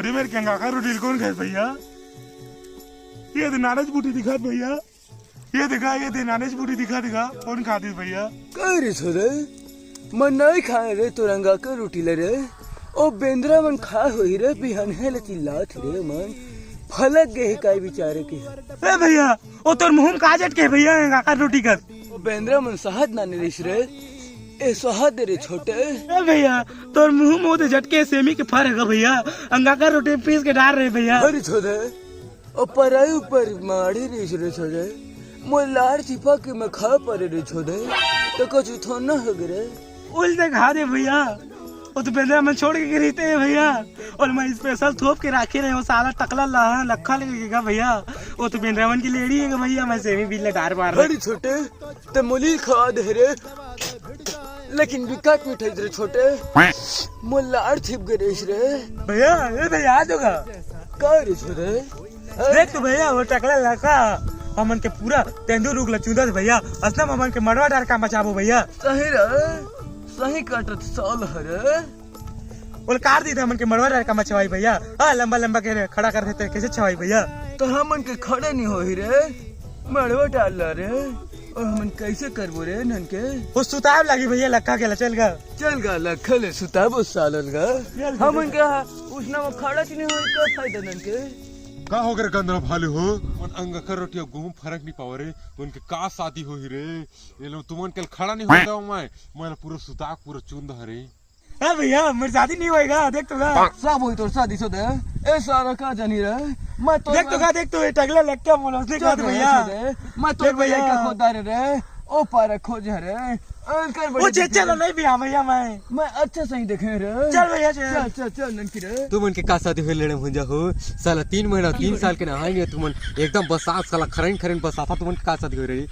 मोदी मेरे क्या का रोटी कौन खाए भैया? ये तो नानज बूटी दिखा भैया, ये दिखा, ये दे नानज बूटी दिखा कौन खाती भैया? करे छोरे मन नहीं खाए रे तुरंगा का रोटी ले रे ओ बेंद्रा मन खा होई रे बिहान है लती लात रे मन फलक गए काई बेचारे के ए भैया ओ तोर मुंह में का झट के भैया का रोटी कर ओ बेंद्रा मन शहद ना निरिश रे ए शहद दे रे छोटे ए भैया तोर मुंह में तो झटके सेमी के फर है भैया, अंगा का रोटी पीस के डाल रहे भैया। अरे छोरे ओ पराई ऊपर मारी रिश रे छोरे मोर लाड़ छिपा के मैं खा परे रे छोरे तो कुछ थोड़ा हो गए उल्टे खा दे भैया, वो तो बेंद्रा मन छोड़ के रहते हैं भैया, और मैं स्पेशल थोप के रखे रहे वो साला टकला लखा लगेगा भैया, वो तो बेंद्रा मन की लेडी है भैया, मैं सेमी बिल डार मार अरे छोटे ते मुली खा दे रे लेकिन बिकट मिठाई रे छोटे मोर लाड़ छिप गए रे भैया। ये भैया आ जाओगा का रे छोरे देख तो भैया वो टकला लखा हमन के पूरा तेंदू रुक लचुंदा भैया, असलम हमन के मरवा डार का मचाबो भैया। सही रे सही काटत साल हरे बोल काट दी हमन के मरवा डार का मचवाई भैया, हां लंबा लंबा के खड़ा कर देते कैसे छवाई भैया? तो हमन के खड़े नहीं होई रे मड़वा डाल रे और हमन कैसे करबो रे नन के वो सुताब लगी भैया लक्का के चल गा लखले सुताबो सालन गा हमन के उसना में खड़ा नहीं होई का फायदा नन के का हो गए गंदरा भालू हो उन अंग कर रोटिया गुम फरक नहीं पाव रे उनके का शादी हो ही रे ये लोग तुमन कल खड़ा नहीं होगा मैं पूरा सुताक पूरा चुंद हरे। हां भैया मेरी शादी नहीं होएगा देख तो गा सब होई तोर शादी सो दे ए सारा का जानी रे मैं तो देख तो ये टगला लक्का मोलसने का भैया मैं तो भैया का खोदा रे ओ पार खोज रे वो चलो नहीं भी भैया मैं अच्छा सही देखे रे चल भैया चल ननकी रे तुमन के का शादी हुए लड़े भुंजा हो साला 3 महीना 3 साल के नहाएंगे तुमन एकदम बसात साला खरन बसाता तुमन के का शादी हो रही